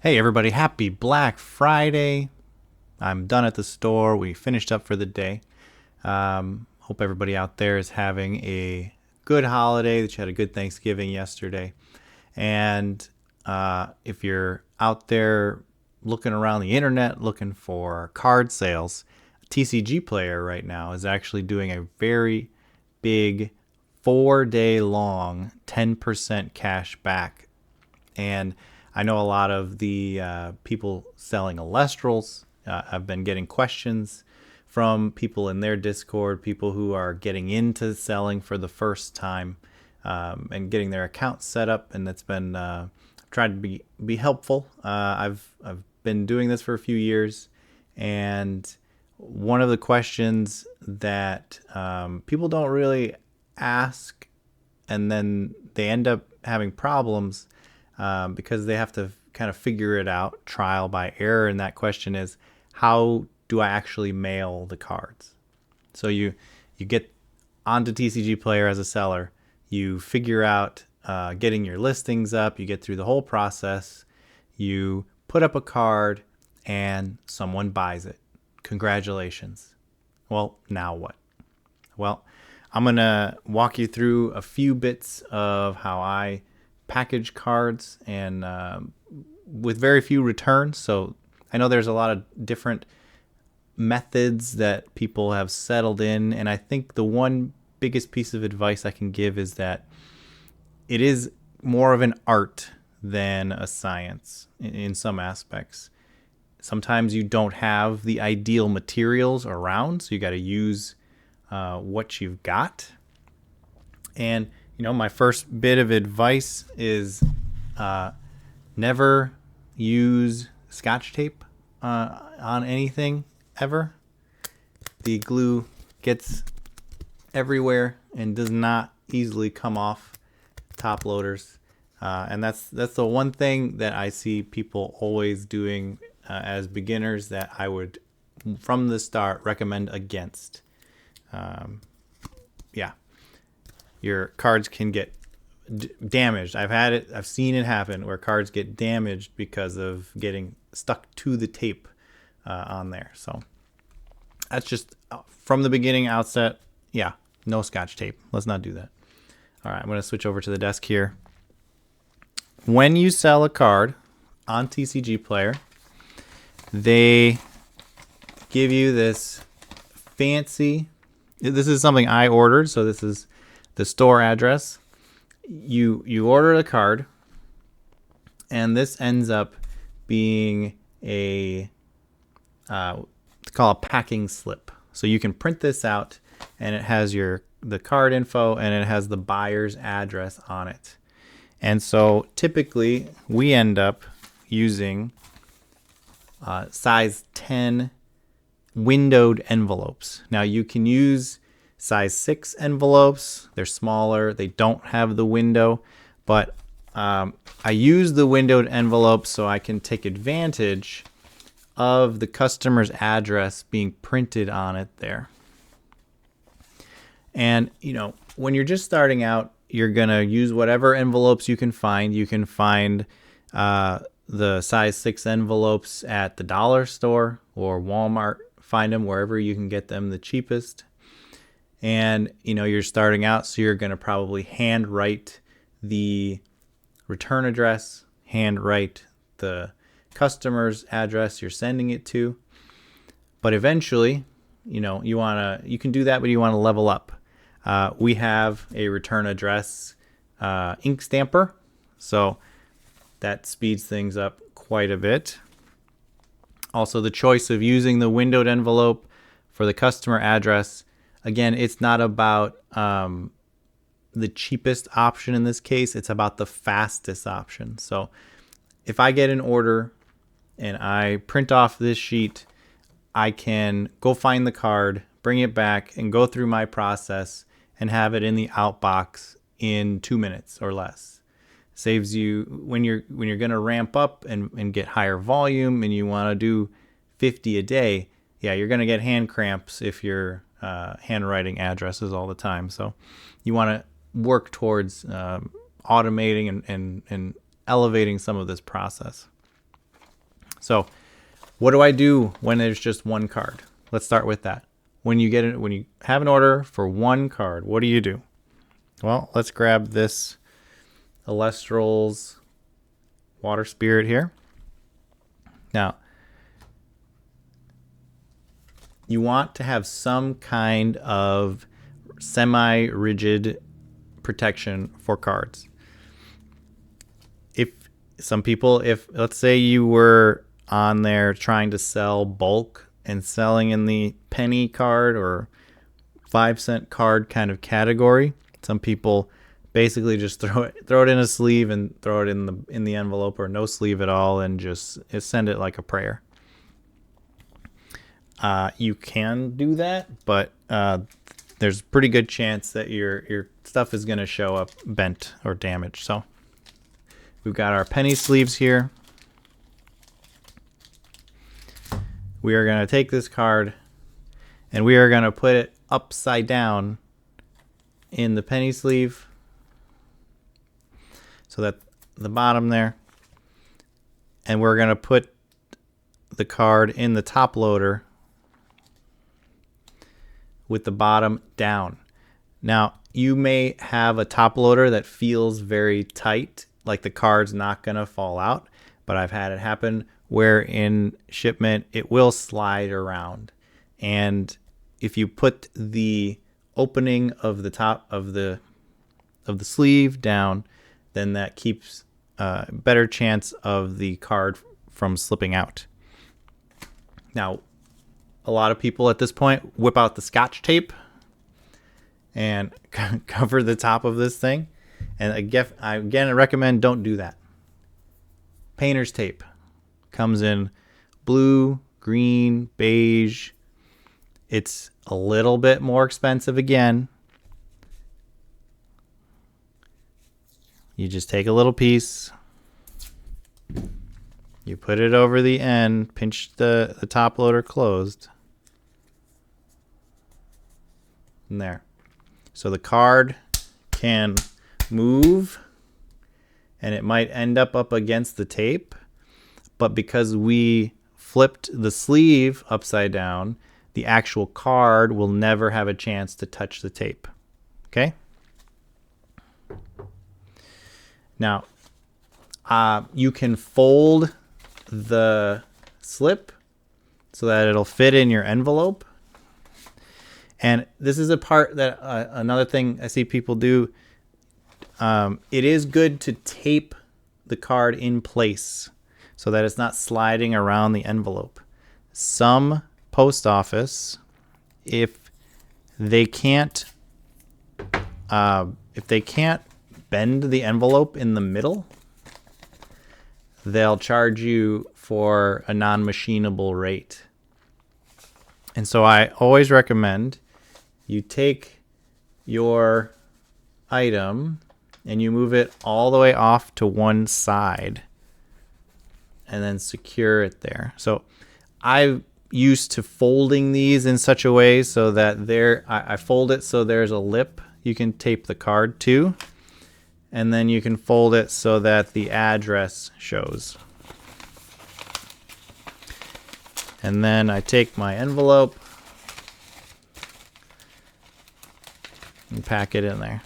Hey everybody, happy Black Friday. I'm done at the store. We finished up for the day. Hope everybody out there is having a good holiday, that you had a good Thanksgiving yesterday. And if you're out there looking around the internet looking for card sales, TCGPlayer right now is actually doing a very big 4-day long 10% cash back. And I know a lot of the people selling Alestrals. I've been getting questions from people in their Discord, people who are getting into selling for the first time, and getting their accounts set up. And that's been tried to be helpful. I've been doing this for a few years, and one of the questions that people don't really ask, and then they end up having problems because they have to kind of figure it out trial by error. And that question is, how do I actually mail the cards? So you get onto TCGPlayer as a seller, you figure out getting your listings up, you get through the whole process, you put up a card, and someone buys it. Congratulations. Well, now what? Well, I'm going to walk you through a few bits of how I package cards, and with very few returns. So I know there's a lot of different methods that people have settled in, and I think the one biggest piece of advice I can give is that it is more of an art than a science in some aspects. Sometimes you don't have the ideal materials around, so you got to use what you've got. And my first bit of advice is never use Scotch tape on anything ever. The glue gets everywhere and does not easily come off top loaders. And that's the one thing that I see people always doing as beginners that I would, from the start, recommend against. Your cards can get damaged. I've seen it happen where cards get damaged because of getting stuck to the tape on there. So that's just from the beginning outset. Yeah, no Scotch tape. Let's not do that. All right, I'm going to switch over to the desk here. When you sell a card on TCGPlayer, they give you this fancy. This is something I ordered, so this is the store address. You order the card, and this ends up being it's called a packing slip. So you can print this out, and it has the card info, and it has the buyer's address on it. And so typically we end up using size 10 windowed envelopes. Now you can use size 6 envelopes. They're smaller. They don't have the window, but I use the windowed envelopes so I can take advantage of the customer's address being printed on it there. And, when you're just starting out, you're going to use whatever envelopes you can find. You can find the size 6 envelopes at the dollar store or Walmart. Find them wherever you can get them the cheapest. And, you're starting out, so you're going to probably handwrite the return address, handwrite the customer's address you're sending it to. But eventually, you can do that, but you want to level up. We have a return address ink stamper, so that speeds things up quite a bit. Also, the choice of using the windowed envelope for the customer address. Again, it's not about the cheapest option in this case. It's about the fastest option. So if I get an order and I print off this sheet, I can go find the card, bring it back, and go through my process and have it in the outbox in 2 minutes or less. Saves you when you're going to ramp up and get higher volume and you want to do 50 a day. Yeah, you're going to get hand cramps if you're handwriting addresses all the time. So you want to work towards automating and elevating some of this process. So what do I do when there's just one card? Let's start with that. When you have an order for one card, what do you do? Well, let's grab this Alestral's Water Spirit here. Now, you want to have some kind of semi-rigid protection for cards. If let's say you were on there trying to sell bulk and selling in the penny card or 5-cent card kind of category, some people basically just throw it in a sleeve and throw it in the envelope, or no sleeve at all, and just send it like a prayer. You can do that, but there's a pretty good chance that your stuff is going to show up bent or damaged. So we've got our penny sleeves here. We are going to take this card and we are going to put it upside down in the penny sleeve, so that the bottom there, and we're going to put the card in the top loader with the bottom down. Now, you may have a top loader that feels very tight, like the card's not going to fall out, but I've had it happen where in shipment it will slide around. And if you put the opening of the top of the sleeve down, then that keeps a better chance of the card from slipping out. Now, a lot of people at this point whip out the Scotch tape and cover the top of this thing. And I recommend don't do that. Painter's tape comes in blue, green, beige. It's a little bit more expensive again. You just take a little piece, you put it over the end, pinch the top loader closed, and there. So the card can move, and it might end up against the tape, but because we flipped the sleeve upside down, the actual card will never have a chance to touch the tape. Okay? Now, you can fold the slip so that it'll fit in your envelope. And this is a part that another thing I see people do. It is good to tape the card in place so that it's not sliding around the envelope. Some post office, if they can't bend the envelope in the middle, they'll charge you for a non-machinable rate. And so I always recommend you take your item and you move it all the way off to one side and then secure it there. So I'm used to folding these in such a way so that I fold it so there's a lip you can tape the card to, and then you can fold it so that the address shows. And then I take my envelope and pack it in there.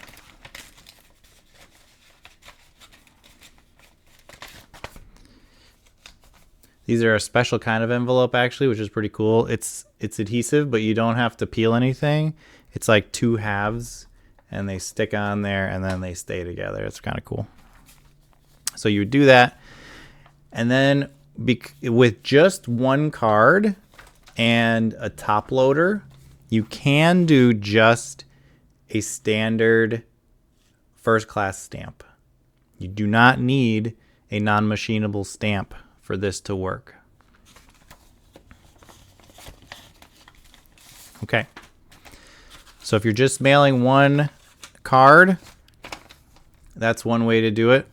These are a special kind of envelope, actually, which is pretty cool. It's adhesive, but you don't have to peel anything. It's like two halves, and they stick on there, and then they stay together. It's kind of cool. So you would do that, and then with just one card and a top loader, you can do just a standard first class stamp. You do not need a non-machinable stamp for this to work. Okay. So if you're just mailing one card, that's one way to do it.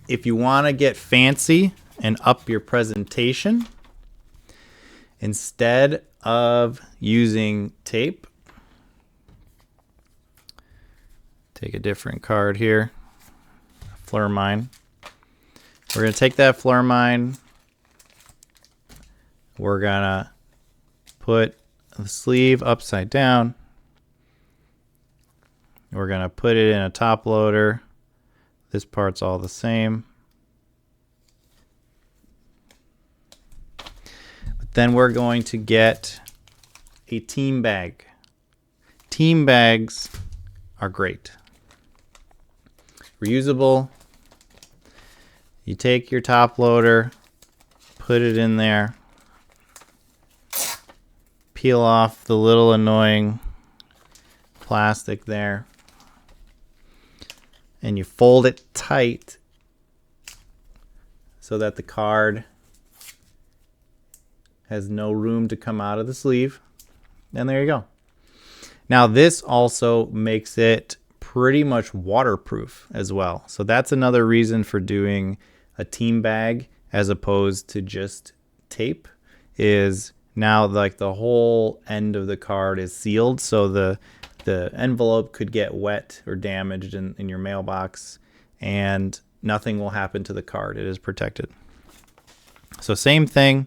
If you want to get fancy and up your presentation, instead of using tape, take a different card here, Fleur Mine. We're going to take that Fleur Mine we're gonna put the sleeve upside down. We're gonna put it in a top loader. This part's all the same. But then we're going to get a team bag. Team bags are great. Reusable. You take your top loader, put it in there, peel off the little annoying plastic there, and you fold it tight so that the card has no room to come out of the sleeve. And there you go. Now this also makes it pretty much waterproof as well. So that's another reason for doing a team bag as opposed to just tape, is now like the whole end of the card is sealed, so the envelope could get wet or damaged in your mailbox and nothing will happen to the card. It is protected. So same thing,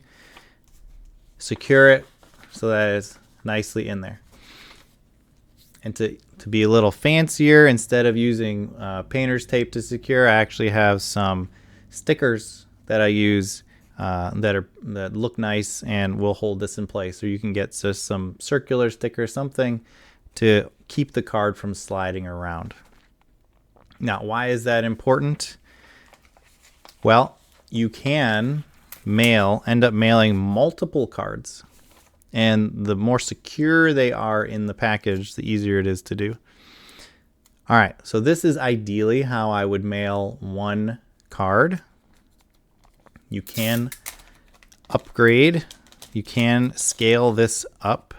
secure it so that it's nicely in there. And to be a little fancier, instead of using painter's tape to secure, I actually have some stickers that I use that look nice and will hold this in place. So you can get just some circular sticker, something to keep the card from sliding around. Now, why is that important? Well, you can end up mailing multiple cards. And the more secure they are in the package, the easier it is to do. All right, so this is ideally how I would mail one card. You can upgrade. You can scale this up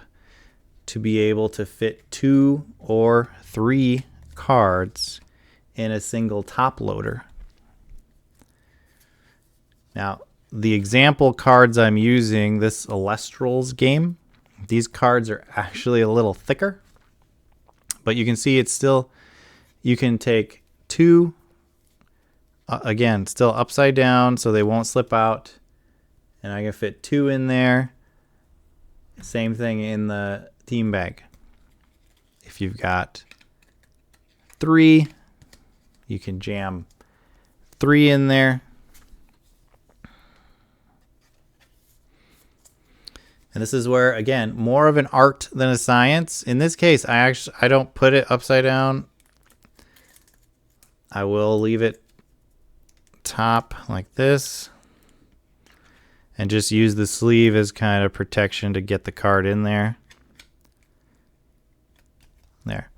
to be able to fit 2 or 3 cards in a single top loader. Now, the example cards I'm using, this Alestrals game, these cards are actually a little thicker, but you can see it's still, you can take 2, again, still upside down so they won't slip out, and I can fit 2 in there. Same thing in the team bag. If you've got 3, you can jam 3 in there. And this is where, again, more of an art than a science. In this case, I don't put it upside down. I will leave it top like this and just use the sleeve as kind of protection to get the card in there. There.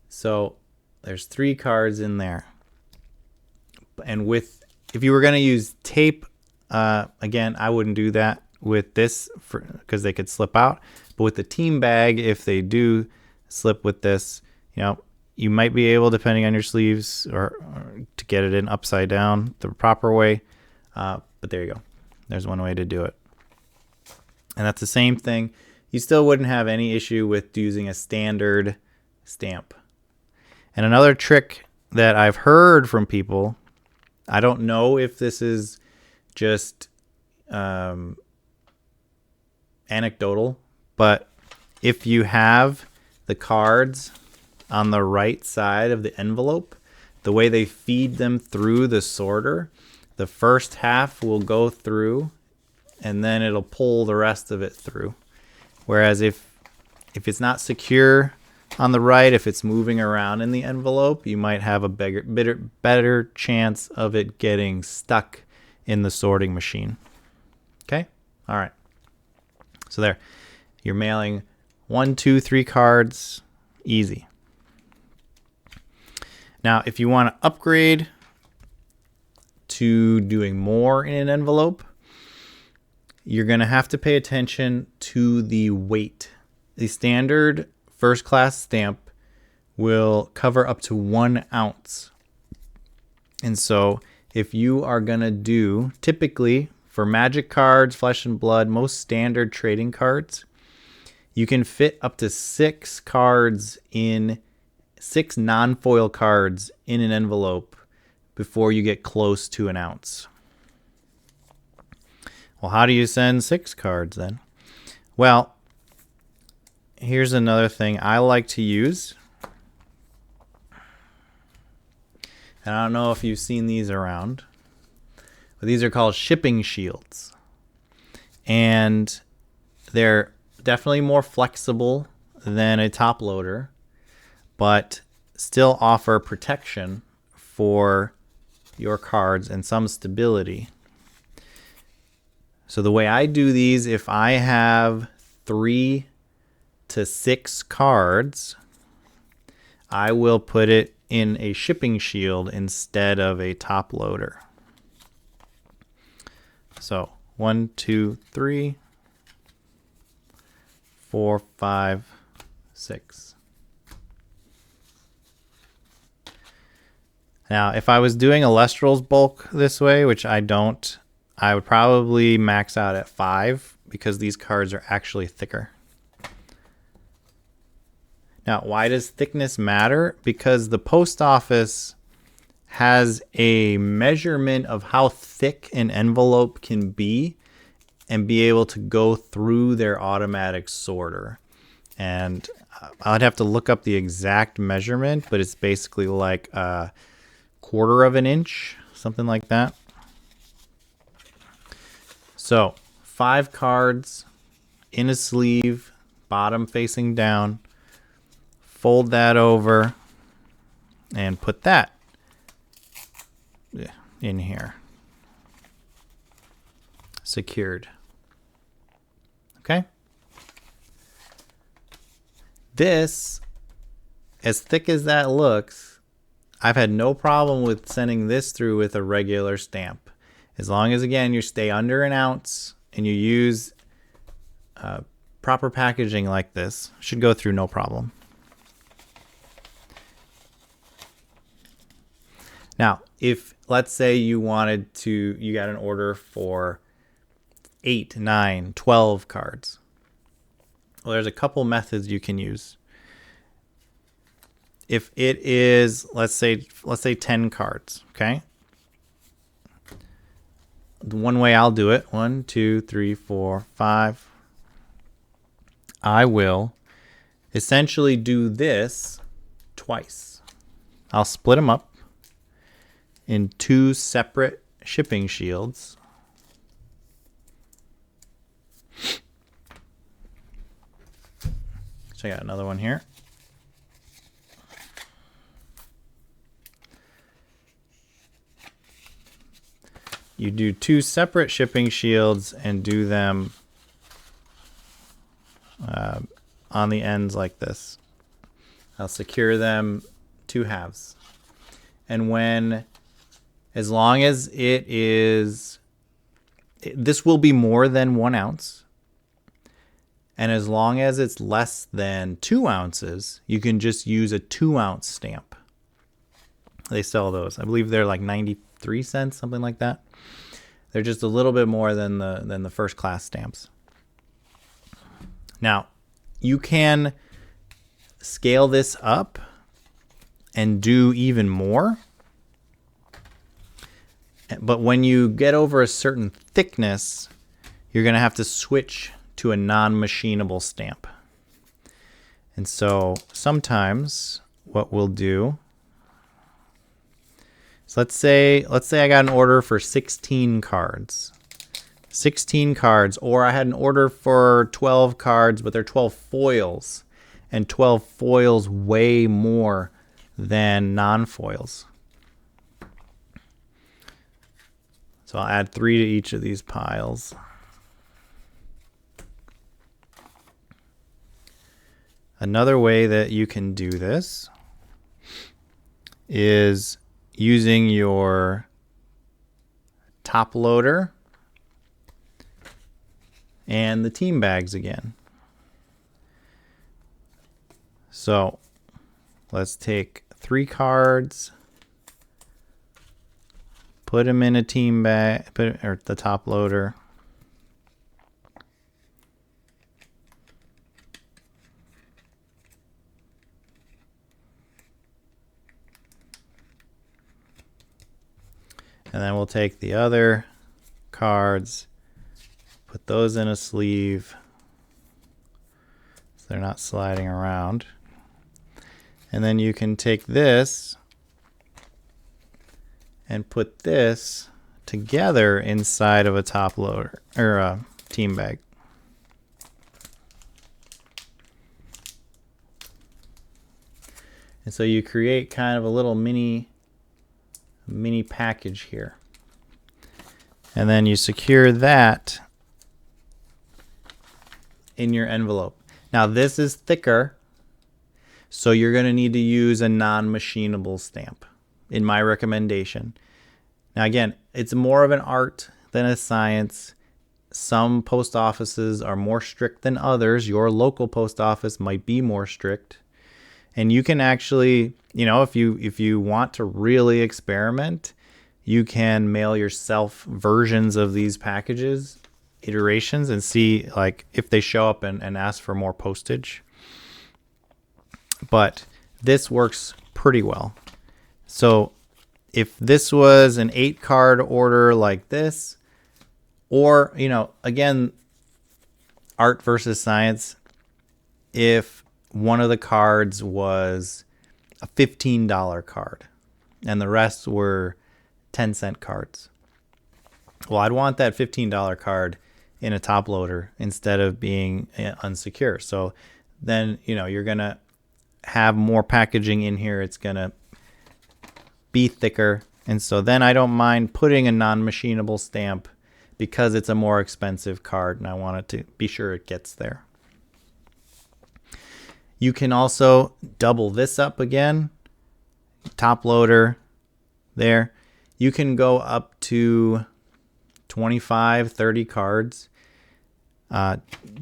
So there's 3 cards in there. And if you were going to use tape, again, I wouldn't do that with this because they could slip out. But with the team bag, if they do slip with this, you might be able, depending on your sleeves, or to get it in upside down the proper way. But there you go. There's one way to do it. And that's the same thing. You still wouldn't have any issue with using a standard stamp. And another trick that I've heard from people, I don't know if this is just anecdotal, but if you have the cards on the right side of the envelope, the way they feed them through the sorter, the first half will go through and then it'll pull the rest of it through. Whereas if it's not secure on the right, if it's moving around in the envelope, you might have a better chance of it getting stuck in the sorting machine. Okay? All right. So there, you're mailing 1, 2, 3 cards, easy. Now, if you want to upgrade to doing more in an envelope, you're going to have to pay attention to the weight. The standard first class stamp will cover up to 1 ounce. And so if you are going to do, typically for Magic cards, Flesh and Blood, most standard trading cards, you can fit up to 6 non-foil cards in an envelope before you get close to 1 ounce. Well, how do you send 6 cards then? Well, here's another thing I like to use. And I don't know if you've seen these around, but these are called shipping shields. And they're definitely more flexible than a top loader, but still offer protection for your cards and some stability. So the way I do these, if I have 3 to 6 cards, I will put it in a shipping shield instead of a top loader. So 1, 2, 3, 4, 5, 6. Now, if I was doing Alestral's bulk this way, which I don't, I would probably max out at 5 because these cards are actually thicker. Now, why does thickness matter? Because the post office has a measurement of how thick an envelope can be and be able to go through their automatic sorter. And I'd have to look up the exact measurement, but it's basically like a 1/4 of an inch, something like that. So 5 cards in a sleeve, bottom facing down. Fold that over and put that in here. Secured. Okay? This, as thick as that looks, I've had no problem with sending this through with a regular stamp. As long as, again, you stay under an ounce and you use proper packaging like this, should go through no problem. Now, if, let's say you wanted to, you got an order for 8, 9, 12 cards. Well, there's a couple methods you can use. If it is, let's say 10 cards, okay? The one way I'll do it, 1, 2, 3, 4, 5. I will essentially do this twice. I'll split them up in 2 separate shipping shields. So I got another one here. You do 2 separate shipping shields and do them on the ends like this. I'll secure them 2 halves. And when, as long as it is, this will be more than 1 ounce. And as long as it's less than 2 ounces, you can just use a 2-ounce stamp. They sell those. I believe they're like 93 cents, something like that. They're just a little bit more than the first class stamps. Now, you can scale this up and do even more. But when you get over a certain thickness, you're going to have to switch to a non-machinable stamp. And so sometimes what we'll do is, let's say I got an order for 16 cards. 16 cards, or I had an order for 12 cards, but they're 12 foils, and 12 foils weigh more than non-foils. So I'll add 3 to each of these piles. Another way that you can do this is using your top loader and the team bags again. So let's take 3 cards, put them in a team bag, or the top loader. And then we'll take the other cards, Put those in a sleeve so they're not sliding around. And then you can take this and put this together inside of a top loader or a team bag. And so you create kind of a little mini package here. And then you secure that in your envelope. Now this is thicker, so you're going to need to use a non-machinable stamp in my recommendation. Now again, it's more of an art than a science. Some post offices are more strict than others. Your local post office might be more strict. And you can actually, you know, if you want to really experiment, you can mail yourself versions of these packages, iterations, and see like if they show up and ask for more postage. But this works pretty well. So if this was an 8-card order like this, or, you know, again, art versus science, if one of the cards was a $15 card and the rest were 10-cent cards, well, I'd want that $15 card in a top loader instead of being unsecure. So then, you know, you're going to have more packaging in here. It's going to be thicker. And so then I don't mind putting a non-machinable stamp because it's a more expensive card and I want it to be sure it gets there. You can also double this up again, top loader there. You can go up to 25, 30 cards,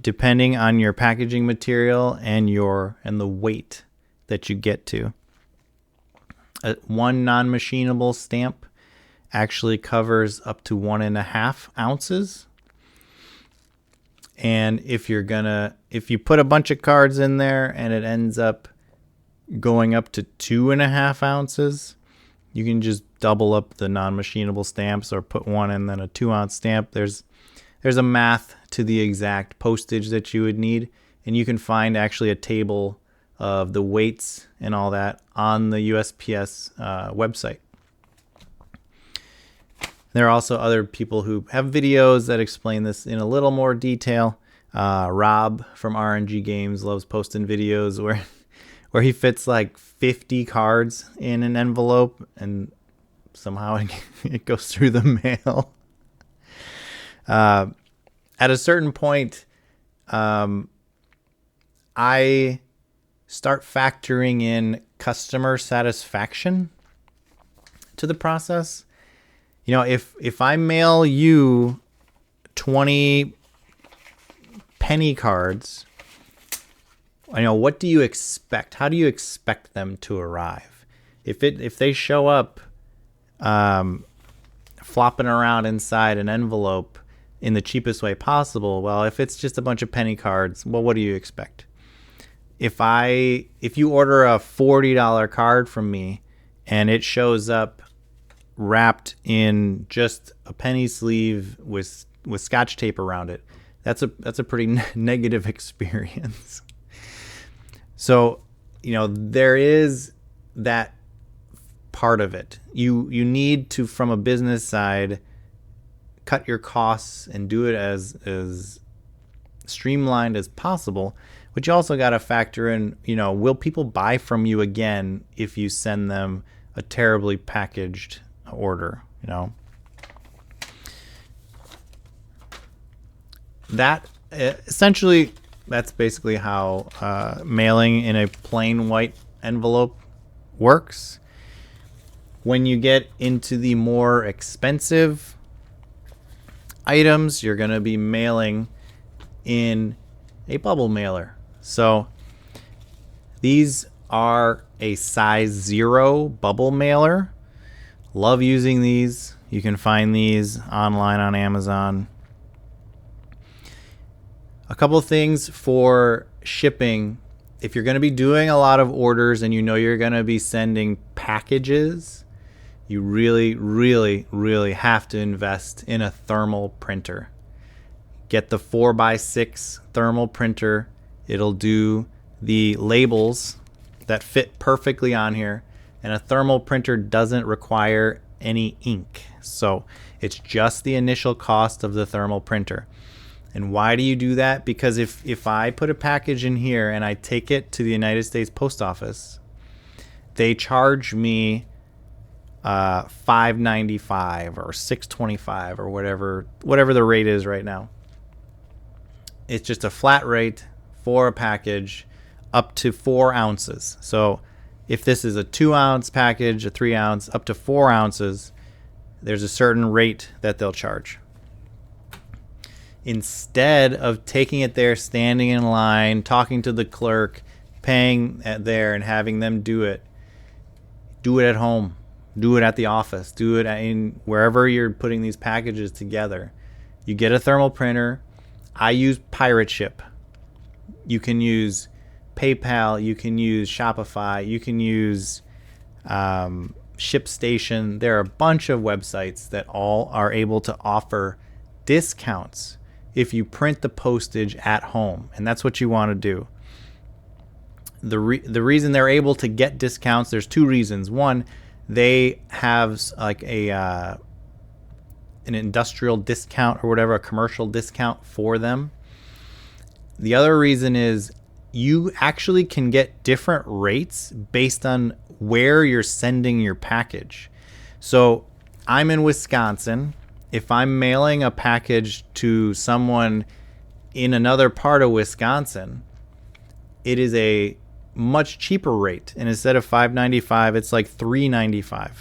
depending on your packaging material and the weight that you get to. One non-machinable stamp actually covers up to 1.5 ounces. And if you put a bunch of cards in there and it ends up going up to 2.5 ounces, you can just double up the non-machinable stamps or put one and then a 2-ounce stamp. There's a math to the exact postage that you would need, and you can find actually a table of the weights and all that on the USPS website. There are also other people who have videos that explain this in a little more detail. Rob from RNG Games loves posting videos where he fits like 50 cards in an envelope and somehow it goes through the mail. At a certain point, I start factoring in customer satisfaction to the process. You know, if I mail you 20 penny cards, you know, what do you expect? How do you expect them to arrive? If they show up flopping around inside an envelope in the cheapest way possible, well, if it's just a bunch of penny cards, well, what do you expect? If you order a $40 card from me and it shows up wrapped in just a penny sleeve with scotch tape around it, that's a pretty negative experience. So, you know, there is that part of it. You need to, from a business side, cut your costs and do it as streamlined as possible. But you also got to factor in, you know, will people buy from you again if you send them a terribly packaged order, you know? That essentially, that's basically how mailing in a plain white envelope works. When you get into the more expensive items, you're going to be mailing in a bubble mailer. So these are a size 0 bubble mailer. Love using these. You can find these online on Amazon. A couple things for shipping. If you're going to be doing a lot of orders and you know you're going to be sending packages, you really, really, really have to invest in a thermal printer. Get the 4x6 thermal printer. It'll do the labels that fit perfectly on here. And a thermal printer doesn't require any ink. So it's just the initial cost of the thermal printer. And why do you do that? Because if I put a package in here and I take it to the United States Post Office, they charge me $5.95 or $6.25 or whatever the rate is right now. It's just a flat rate for a package up to 4 ounces. So if this is a 2-ounce package, a 3-ounce, up to 4 ounces, there's a certain rate that they'll charge. Instead of taking it there, standing in line, talking to the clerk, paying there and having them do it at home. Do it at the office. Do it in wherever you're putting these packages together. You get a thermal printer. I use Pirate Ship. You can use PayPal. You can use Shopify. You can use ShipStation. There are a bunch of websites that all are able to offer discounts if you print the postage at home, and that's what you want to do. The reason they're able to get discounts, there's 2 reasons. One, they have like an industrial discount or whatever, a commercial discount for them. The other reason is you actually can get different rates based on where you're sending your package. So I'm in Wisconsin. If I'm mailing a package to someone in another part of Wisconsin, it is a much cheaper rate. And instead of $5.95, it's like $3.95.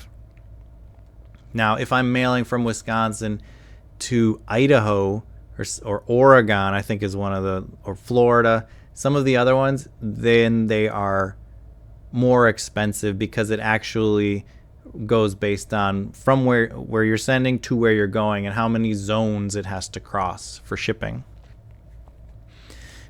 Now, if I'm mailing from Wisconsin to Idaho or Oregon, I think is one of the, or Florida, some of the other ones, then they are more expensive because it actually goes based on from where you're sending to where you're going and how many zones it has to cross for shipping.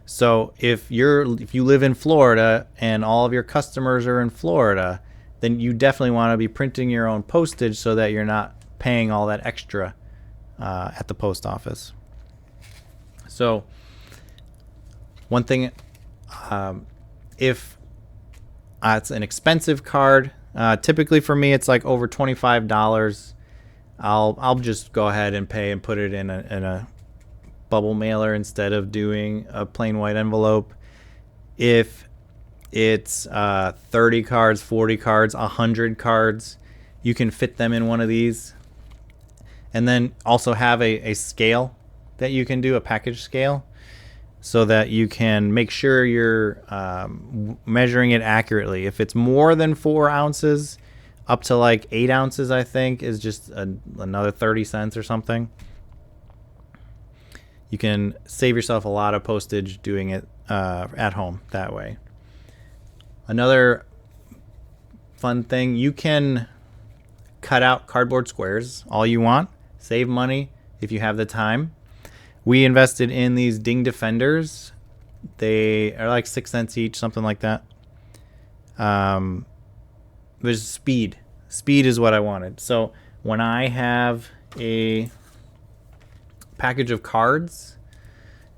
So if you live in Florida and all of your customers are in Florida, then you definitely want to be printing your own postage so that you're not paying all that extra at the post office. So one thing, if it's an expensive card, typically for me it's like over $25. I'll just go ahead and pay and put it in a bubble mailer instead of doing a plain white envelope. If it's 30 cards, 40 cards, 100 cards, you can fit them in one of these. And then also have a scale that you can do, a package scale, so that you can make sure you're measuring it accurately. If it's more than 4 ounces, up to like 8 ounces, I think, is just another 30 cents or something. You can save yourself a lot of postage doing it at home that way. Another fun thing, you can cut out cardboard squares all you want. Save money if you have the time. We invested in these Ding Defenders. They are like 6 cents each, something like that. There's speed. Speed is what I wanted. So when I have a package of cards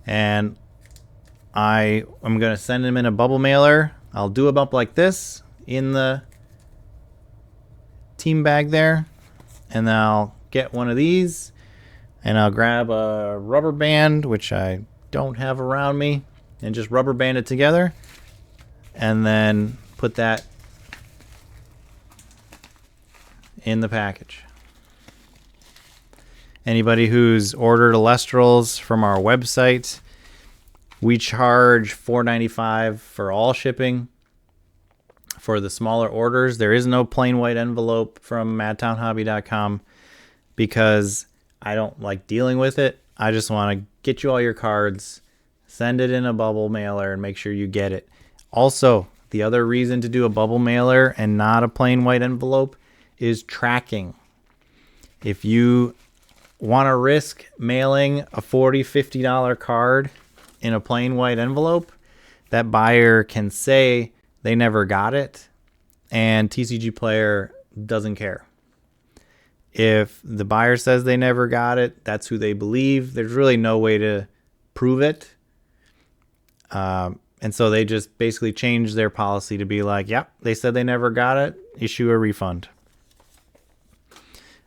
and I'm going to send them in a bubble mailer, I'll do a bump like this in the team bag there, and then I'll get one of these and I'll grab a rubber band, which I don't have around me, and just rubber band it together and then put that in the package. Anybody who's ordered Alestrals from our website, we charge $4.95 for all shipping. For the smaller orders, there is no plain white envelope from madtownhobby.com because I don't like dealing with it. I just want to get you all your cards, send it in a bubble mailer, and make sure you get it. Also, the other reason to do a bubble mailer and not a plain white envelope is tracking. If you want to risk mailing a $40, $50 card in a plain white envelope, that buyer can say they never got it, and TCGPlayer doesn't care. If the buyer says they never got it, that's who they believe. There's really no way to prove it. And so they just basically changed their policy to be like, yep, they said they never got it, issue a refund.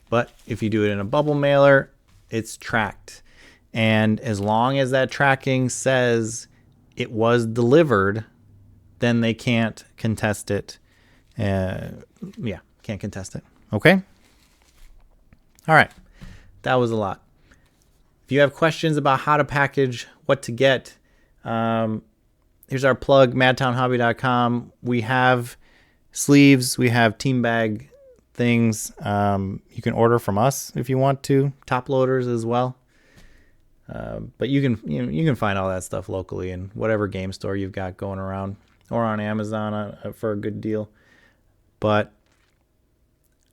But if you do it in a bubble mailer, it's tracked. And as long as that tracking says it was delivered, then they can't contest it. Can't contest it. Okay? All right. That was a lot. If you have questions about how to package, what to get, here's our plug, madtownhobby.com. We have sleeves. We have team bag things. You can order from us if you want to. Top loaders as well. But you can find all that stuff locally in whatever game store you've got going around, or on Amazon for a good deal. But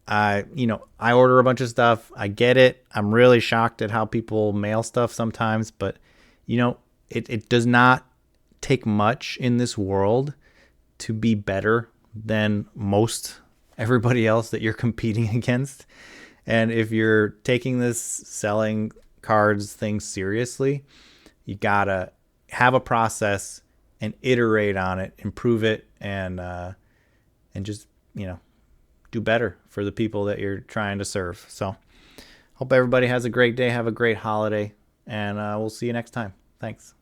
I order a bunch of stuff. I get it. I'm really shocked at how people mail stuff sometimes, but it does not take much in this world to be better than most everybody else that you're competing against. And if you're taking this selling cards thing seriously, you gotta have a process and iterate on it, improve it, and just do better for the people that you're trying to serve. So hope everybody has a great day, have a great holiday, and we'll see you next time. Thanks.